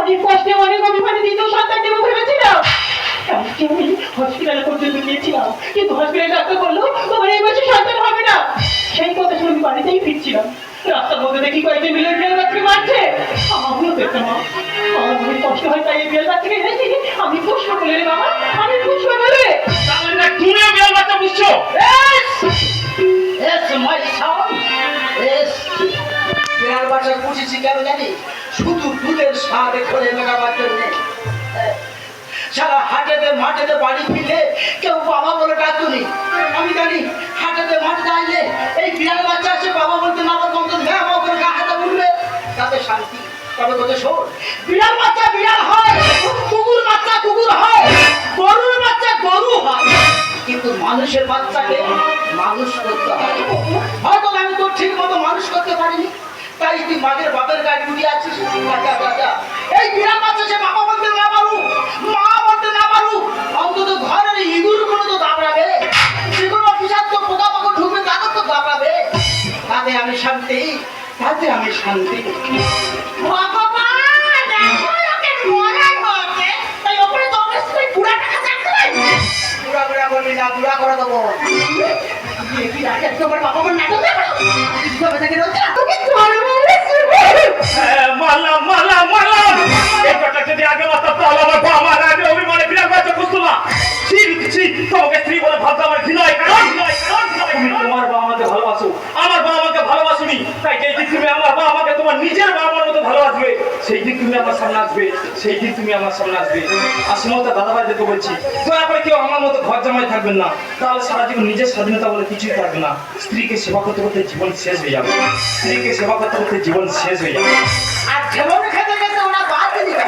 অনেক কষ্টে অনেক অভিমানে দ্বিতীয় সন্তান দেবো ভেবেছিলাম। এমনকি আমি হসপিটালে পর্যন্ত গিয়েছিলাম, কিন্তু হসপিটালে ডাক্তার বললো তোমার এই বয়সে সন্তান হবে না। সেই কথা শুনে আমি বাড়িতেই ফিরছিলাম, রাস্তার মধ্যে দেখি কয়েকজন মিলে বিড়াল বাচ্চাকে মারছে। আমিও দেখতাম, আমার অনেক কষ্ট হয়, তাই এই বিড়াল বাচ্চাকে এনেছি। আমি পুষ্প বলে রে বাবা, আমি পুষ্প বলে। তাহলে না তুমিও বিড়াল বাচ্চা বুঝছো? বিড়াল বাচ্চা পুষেছি কেন জানি? শুধু দুধের স্বাদে খোলে মেটাবার জন্যে। সারা হাটেতে মাঠেতে বাড়ি ফিরলে কেউ বাবা বলে ডাকুনি। আমি জানি হাটেতে মাঠে দাঁড়িয়ে এই বিড়াল বাচ্চা আছে বাবা বলতে না আমার মন্ত্র দেয় আমার করে গা হাতে উঠবে, তাতে শান্তি। তবে কথা শোন, বিড়াল বাচ্চা বিড়াল হয়, কুকুর বাচ্চা কুকুর হয়, গরুর বাচ্চা গরু হয়, কিন্তু মানুষের বাচ্চাকে মানুষ করতে হয়। হয়তো আমি তোর ঠিক মতো মানুষ করতে পারিনি, তাই তুই মাঝের বাপের গায়ে উঠে আছিস। এই বিড়াল বাচ্চা সে বাবা বলতে না পারু, মা বলতে না পারু, অন্তত ঘরের ইঁদুর গুলো তো দাবড়াবে, যেগুলো বিষাক্ত পোকা পাখি ঢুকবে তাদের তো দাবড়াবে। তাতে আমি শান্তি, তাতে আমি শান্তি। বুড়া করবি না, বুড়া করে দেবো। মারলাম মারলাম মারলাম। এই কথা যদি আগে বলতাম তাহলে আমার বাবা মার আগে অভিমানে বিড়াল বাচ্চা বুঝতো না। তোমাকে স্ত্রী বলে ভাবতে আমার ঘৃণায়, কারণ তুমি তোমার বাবা আমাকে ভালোবাসো, আমার বাবা আমাকে ভালোবাসুনি। তাই যেই দিন তুমি আমার বাবা আমাকে তোমার নিজের বাবার মতো ভালোবাসবে, সেই দিন তুমি আমার সামনে আসবে, সেই দিন তুমি আমার সামনে আসবে। আর সমস্ত দাদা ভাইদেরকে বলছি, দয়া করে কেউ আমার মতো ঘর জামাই থাকবেন না, তাহলে সারা জীবন নিজের স্বাধীনতা বলে কিছুই থাকবে না। স্ত্রীকে সেবা করতে করতে জীবন শেষ হয়ে যাবে, স্ত্রীকে সেবা করতে করতে জীবন শেষ হয়ে যাবে। আর ঠেলন খেতে খেতে ওরা বাদ দিয়ে দিবে।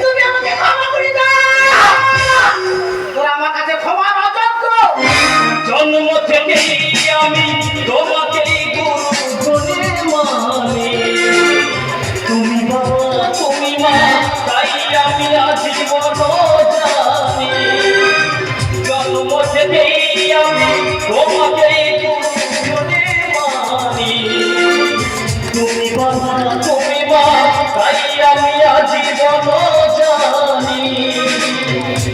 তুমি আমাকে ক্ষমা করে দাও, তোরা আমার কাছে ক্ষমা অযোগ্য। জন্ম থেকে আমি তোমাকে গুরু মানে, তুমি বাবা তুমি মা, তাই আমি আজীবন জানি। জন্ম থেকে আমি তোমাকে গুরু মানি, তুমি বাবা তুমি মা, তাই আমি আজীবন জানি।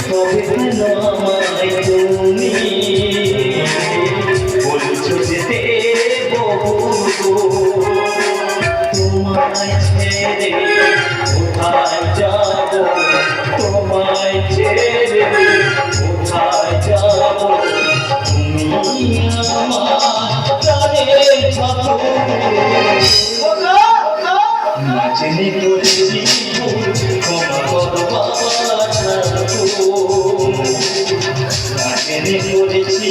তবে কেন আমায় তুমি বলছো যেতে বহু, তোমায় ছেড়ে কোথায় যাব, তোমায় ছেড়ে কোথায় যাব, তুমি আমার প্রাণের ছাত্র। নাচনি করেছি ক্ষমা করো বাবা ছাড়ো, নাচনি করেছি